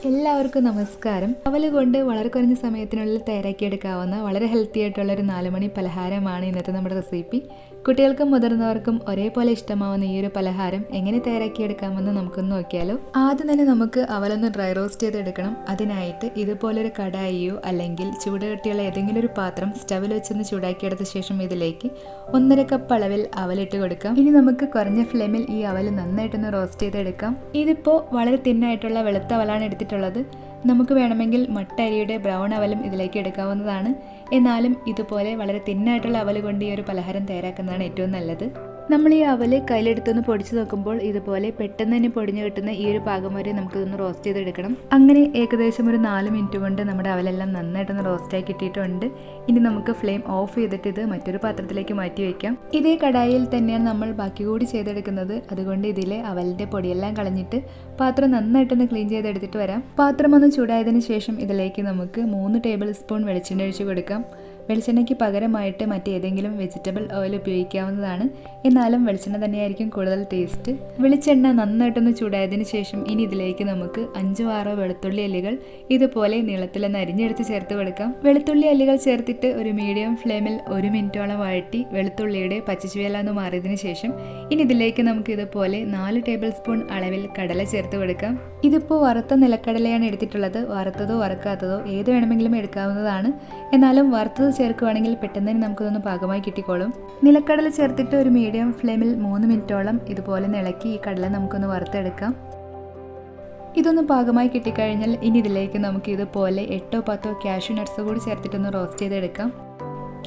എല്ലാവർക്കും നമസ്കാരം. അവൽ കൊണ്ട് വളരെ കുറഞ്ഞ സമയത്തിനുള്ളിൽ തയ്യാറാക്കിയെടുക്കാവുന്ന വളരെ ഹെൽത്തി ആയിട്ടുള്ള ഒരു 4 മണി പലഹാരമാണ് ഇന്നത്തെ നമ്മുടെ റെസിപ്പി. കുട്ടികൾക്കും മുതിർന്നവർക്കും ഒരേപോലെ ഇഷ്ടമാവുന്ന ഈ ഒരു പലഹാരം എങ്ങനെ തയ്യാറാക്കിയെടുക്കാമെന്ന് നമുക്കൊന്ന് നോക്കിയാലോ. ആദ്യം തന്നെ നമുക്ക് അവലൊന്ന് ഡ്രൈ റോസ്റ്റ് ചെയ്തെടുക്കണം. അതിനായിട്ട് ഇതുപോലൊരു കടായിയോ അല്ലെങ്കിൽ ചൂടുകട്ടിയുള്ള ഏതെങ്കിലും ഒരു പാത്രം സ്റ്റവിൽ വെച്ചൊന്ന് ചൂടാക്കിയെടുത്ത ശേഷം ഇതിലേക്ക് 1.5 കപ്പ് അളവിൽ അവലിട്ട് കൊടുക്കാം. ഇനി നമുക്ക് കുറഞ്ഞ ഫ്ലെയിമിൽ ഈ അവൽ നന്നായിട്ടൊന്ന് റോസ്റ്റ് ചെയ്തെടുക്കാം. ഇതിപ്പോൾ വളരെ തിന്നായിട്ടുള്ള വെളുത്ത അവലാണ് എടുത്തിട്ടുള്ളത്. നമുക്ക് വേണമെങ്കിൽ മട്ട അരിയുടെ ബ്രൗൺ അവലും ഇതിലേക്ക് എടുക്കാവുന്നതാണ്. എന്നാലും ഇതുപോലെ വളരെ തിന്നായിട്ടുള്ള അവൽ കൊണ്ട് ഈ ഒരു പലഹാരം തയ്യാറാക്കുന്നതാണ് ഏറ്റവും നല്ലത്. നമ്മൾ ഈ അവല് കയ്യിലെടുത്തൊന്ന് പൊടിച്ച് നോക്കുമ്പോൾ ഇതുപോലെ പെട്ടെന്ന് തന്നെ പൊടിഞ്ഞു കിട്ടുന്ന ഈ ഒരു പാകം വരെ നമുക്കിതൊന്ന് റോസ്റ്റ് ചെയ്തെടുക്കണം. അങ്ങനെ ഏകദേശം ഒരു 4 മിനിറ്റ് കൊണ്ട് നമ്മുടെ അവലെല്ലാം നന്നായിട്ടൊന്ന് റോസ്റ്റായി കിട്ടിയിട്ടുണ്ട്. ഇനി നമുക്ക് ഫ്ലെയിം ഓഫ് ചെയ്തിട്ട് ഇത് മറ്റൊരു പാത്രത്തിലേക്ക് മാറ്റി വയ്ക്കാം. ഇതേ കടായിൽ തന്നെയാണ് നമ്മൾ ബാക്കി കൂടി ചെയ്തെടുക്കുന്നത്. അതുകൊണ്ട് ഇതിലെ അവലിൻ്റെ പൊടിയെല്ലാം കളഞ്ഞിട്ട് പാത്രം നന്നായിട്ടൊന്ന് ക്ലീൻ ചെയ്തെടുത്തിട്ട് വരാം. പാത്രം ഒന്ന് ചൂടായതിനു ശേഷം ഇതിലേക്ക് നമുക്ക് 3 ടേബിൾ സ്പൂൺ വെളിച്ചെണ്ണ ഒഴിച്ച് കൊടുക്കാം. വെളിച്ചെണ്ണയ്ക്ക് പകരമായിട്ട് മറ്റേതെങ്കിലും വെജിറ്റബിൾ ഓയിൽ ഉപയോഗിക്കാവുന്നതാണ്. എന്നാലും വെളിച്ചെണ്ണ തന്നെയായിരിക്കും കൂടുതൽ ടേസ്റ്റ്. വെളിച്ചെണ്ണ നന്നായിട്ടൊന്ന് ചൂടായതിന് ശേഷം ഇനി ഇതിലേക്ക് നമുക്ക് 5-6 വെളുത്തുള്ളി അല്ലികൾ ഇതുപോലെ നീളത്തിലൊന്ന് അരിഞ്ഞെടുത്ത് ചേർത്ത് കൊടുക്കാം. വെളുത്തുള്ളി അല്ലികൾ ചേർത്തിട്ട് ഒരു മീഡിയം ഫ്ലെയിമിൽ 1 മിനിറ്റോളം വഴറ്റി വെളുത്തുള്ളിയുടെ പച്ചച്ചുവയെല്ലാം ഒന്ന് മാറിയതിന് ശേഷം ഇനി ഇതിലേക്ക് നമുക്ക് ഇതുപോലെ 4 ടേബിൾ സ്പൂൺ അളവിൽ കടല ചേർത്ത് കൊടുക്കാം. ഇതിപ്പോൾ വറുത്ത നിലക്കടലയാണ് എടുത്തിട്ടുള്ളത്. വറുത്തതോ വറുക്കാത്തതോ ഏത് വേണമെങ്കിലും എടുക്കാവുന്നതാണ്. എന്നാലും വറുത്തത് ചേർക്കുകയാണെങ്കിൽ പെട്ടെന്ന് തന്നെ നമുക്കിതൊന്ന് പാകമായി കിട്ടിക്കോളും. നിലക്കടല ചേർത്തിട്ട് ഒരു മീഡിയം ഫ്ലെയിമിൽ 3 മിനിറ്റോളം ഇതുപോലെ ഇളക്കി ഈ കടല നമുക്കൊന്ന് വറുത്തെടുക്കാം. ഇതൊന്ന് പാകമായി കിട്ടിക്കഴിഞ്ഞാൽ ഇനി ഇതിലേക്ക് നമുക്ക് ഇതുപോലെ 8-10 കാഷ്യൂ നട്ട്സ് കൂടി ചേർത്തിട്ടൊന്ന് റോസ്റ്റ് ചെയ്തെടുക്കാം.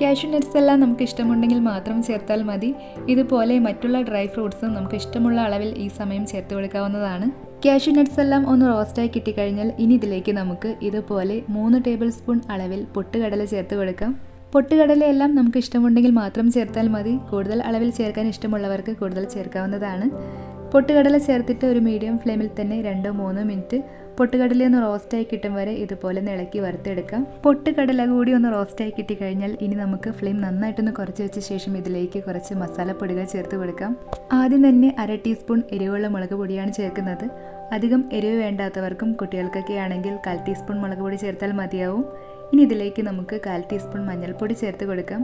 കാഷ്യൂ നട്ട്സ് എല്ലാം നമുക്ക് ഇഷ്ടമുണ്ടെങ്കിൽ മാത്രം ചേർത്താൽ മതി. ഇതുപോലെ മറ്റുള്ള ഡ്രൈ ഫ്രൂട്ട്സും നമുക്ക് ഇഷ്ടമുള്ള അളവിൽ ഈ സമയം ചേർത്ത് കൊടുക്കാവുന്നതാണ്. കാഷ്യൂ നട്ട്സ് എല്ലാം ഒന്ന് റോസ്റ്റായി കിട്ടിക്കഴിഞ്ഞാൽ ഇനി ഇതിലേക്ക് നമുക്ക് ഇതുപോലെ 3 ടേബിൾ സ്പൂൺ അളവിൽ പൊട്ടുകടല ചേർത്ത് കൊടുക്കാം. പൊട്ടുകടലയെല്ലാം നമുക്ക് ഇഷ്ടമുണ്ടെങ്കിൽ മാത്രം ചേർത്താൽ മതി. കൂടുതൽ അളവിൽ ചേർക്കാൻ ഇഷ്ടമുള്ളവർക്ക് കൂടുതൽ ചേർക്കാവുന്നതാണ്. പൊട്ടുകടല ചേർത്തിട്ട് ഒരു മീഡിയം ഫ്ലെയിമിൽ തന്നെ 2-3 മിനിറ്റ് പൊട്ടുകടലയൊന്ന് റോസ്റ്റായി കിട്ടും വരെ ഇതുപോലെ ഇളക്കി വറുത്തെടുക്കാം. പൊട്ടുകടല കൂടി ഒന്ന് റോസ്റ്റായി കിട്ടിക്കഴിഞ്ഞാൽ ഇനി നമുക്ക് ഫ്ലെയിം നന്നായിട്ടൊന്ന് കുറച്ച് വെച്ച ശേഷം ഇതിലേക്ക് കുറച്ച് മസാലപ്പൊടികൾ ചേർത്ത് കൊടുക്കാം. ആദ്യം തന്നെ 1/2 ടീസ്പൂൺ എരിവുള്ള മുളക് പൊടിയാണ് ചേർക്കുന്നത്. അധികം എരിവ് വേണ്ടാത്തവർക്കും കുട്ടികൾക്കൊക്കെ ആണെങ്കിൽ 1/4 ടീസ്പൂൺ മുളക് പൊടി ചേർത്താൽ മതിയാവും. ഇനി ഇതിലേക്ക് നമുക്ക് 1/4 ടീസ്പൂൺ മഞ്ഞൾപ്പൊടി ചേർത്ത് കൊടുക്കാം.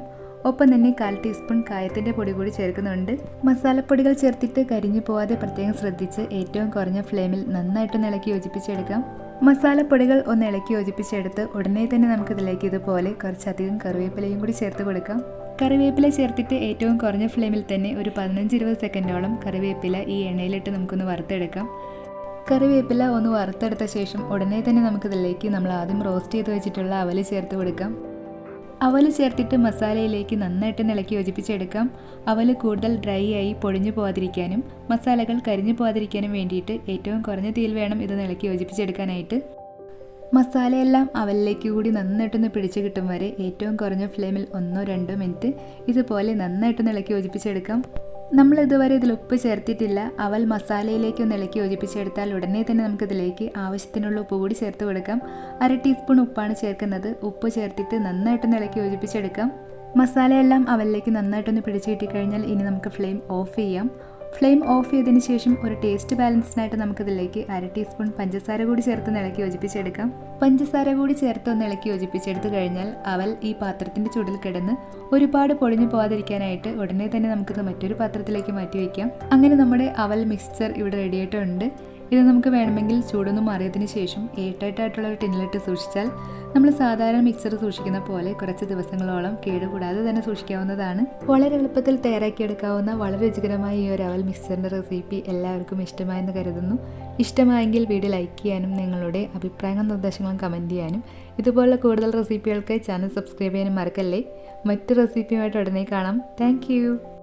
ഒപ്പം തന്നെ 1/4 ടീസ്പൂൺ കായത്തിൻ്റെ പൊടി കൂടി ചേർക്കുന്നുണ്ട്. മസാലപ്പൊടികൾ ചേർത്തിട്ട് കരിഞ്ഞു പോവാതെ പ്രത്യേകം ശ്രദ്ധിച്ച് ഏറ്റവും കുറഞ്ഞ ഫ്ലെയിമിൽ നന്നായിട്ടൊന്ന് ഇളക്കി യോജിപ്പിച്ചെടുക്കാം. മസാലപ്പൊടികൾ ഒന്ന് ഇളക്കി യോജിപ്പിച്ചെടുത്ത് ഉടനെ തന്നെ നമുക്കിതിലേക്ക് ഇതുപോലെ കുറച്ചധികം കറിവേപ്പിലയും കൂടി ചേർത്ത് കൊടുക്കാം. കറിവേപ്പില ചേർത്തിട്ട് ഏറ്റവും കുറഞ്ഞ ഫ്ലെയിമിൽ തന്നെ ഒരു 15-20 സെക്കൻഡോളം കറിവേപ്പില ഈ എണ്ണയിലിട്ട് നമുക്കൊന്ന് വറുത്തെടുക്കാം. കറിവേപ്പില ഒന്ന് വറുത്തെടുത്ത ശേഷം ഉടനെ തന്നെ നമുക്കിതിലേക്ക് നമ്മൾ ആദ്യം റോസ്റ്റ് ചെയ്ത് വെച്ചിട്ടുള്ള അവൽ ചേർത്ത് കൊടുക്കാം. അവൽ ചേർത്തിട്ട് മസാലയിലേക്ക് നന്നായിട്ട് ഇളക്കി യോജിപ്പിച്ചെടുക്കാം. അവൽ കൂടുതൽ ഡ്രൈ ആയി പൊടിഞ്ഞു പോകാതിരിക്കാനും മസാലകൾ കരിഞ്ഞു പോകാതിരിക്കാനും വേണ്ടിയിട്ട് ഏറ്റവും കുറഞ്ഞ തീയിൽ വേണം ഇത് ഇളക്കി യോജിപ്പിച്ചെടുക്കാനായിട്ട്. മസാലയെല്ലാം അവലിലേക്ക് കൂടി നന്നായിട്ടൊന്ന് പിടിച്ചു കിട്ടും വരെ ഏറ്റവും കുറഞ്ഞ ഫ്ലെയിമിൽ 1-2 മിനിറ്റ് ഇതുപോലെ നന്നായിട്ടൊന്ന് ഇളക്കി യോജിപ്പിച്ചെടുക്കാം. നമ്മൾ ഇതുവരെ ഇതിൽ ഉപ്പ് ചേർത്തിട്ടില്ല. അവൽ മസാലയിലേക്ക് ഒന്ന് ഇളക്കി യോജിപ്പിച്ചെടുത്താൽ ഉടനെ തന്നെ നമുക്കിതിലേക്ക് ആവശ്യത്തിനുള്ള ഉപ്പ് കൂടി ചേർത്ത് കൊടുക്കാം. 1/2 ടീസ്പൂൺ ഉപ്പാണ് ചേർക്കുന്നത്. ഉപ്പ് ചേർത്തിട്ട് നന്നായിട്ടൊന്ന് ഇളക്കി യോജിപ്പിച്ചെടുക്കാം. മസാലയെല്ലാം അവലിലേക്ക് നന്നായിട്ടൊന്ന് പിടിച്ചു കിട്ടിക്കഴിഞ്ഞാൽ ഇനി നമുക്ക് ഫ്ലെയിം ഓഫ് ചെയ്യാം. ഫ്ലെയിം ഓഫ് ചെയ്തതിന് ശേഷം ഒരു ടേസ്റ്റ് ബാലൻസിനായിട്ട് നമുക്കിതിലേക്ക് 1/2 ടീസ്പൂൺ പഞ്ചസാര കൂടി ചേർത്ത് ഇളക്കി യോജിപ്പിച്ചെടുക്കാം. പഞ്ചസാര കൂടി ചേർത്ത് ഒന്ന് ഇളക്കി യോജിപ്പിച്ചെടുത്ത് കഴിഞ്ഞാൽ അവൽ ഈ പാത്രത്തിൻ്റെ ചൂടിൽ കിടന്ന് ഒരുപാട് പൊടിഞ്ഞു പോകാതിരിക്കാനായിട്ട് ഉടനെ തന്നെ നമുക്കിത് മറ്റൊരു പാത്രത്തിലേക്ക് മാറ്റി വയ്ക്കാം. അങ്ങനെ നമ്മുടെ അവൽ മിക്സ്ചർ ഇവിടെ റെഡി ആയിട്ടുണ്ട്. ഇത് നമുക്ക് വേണമെങ്കിൽ ചൂടൊന്നും മാറിയതിന് ശേഷം എയർടൈറ്റായിട്ടുള്ള ഒരു ടിന്നിലിട്ട് സൂക്ഷിച്ചാൽ നമ്മൾ സാധാരണ മിക്സർ സൂക്ഷിക്കുന്ന പോലെ കുറച്ച് ദിവസങ്ങളോളം കേടുകൂടാതെ തന്നെ സൂക്ഷിക്കാവുന്നതാണ്. വളരെ എളുപ്പത്തിൽ തയ്യാറാക്കിയെടുക്കാവുന്ന വളരെ രുചികരമായ ഈ ഒരു അവൽ മിക്സറിൻ്റെ റെസിപ്പി എല്ലാവർക്കും ഇഷ്ടമായെന്ന് കരുതുന്നു. ഇഷ്ടമായെങ്കിൽ വീഡിയോ ലൈക്ക് ചെയ്യാനും നിങ്ങളുടെ അഭിപ്രായങ്ങളും നിർദ്ദേശങ്ങളും കമൻറ്റ് ചെയ്യാനും ഇതുപോലുള്ള കൂടുതൽ റെസിപ്പികൾക്ക് ചാനൽ സബ്സ്ക്രൈബ് ചെയ്യാനും മറക്കല്ലേ. മറ്റു റെസിപ്പിയുമായിട്ട് ഉടനെ കാണാം. താങ്ക്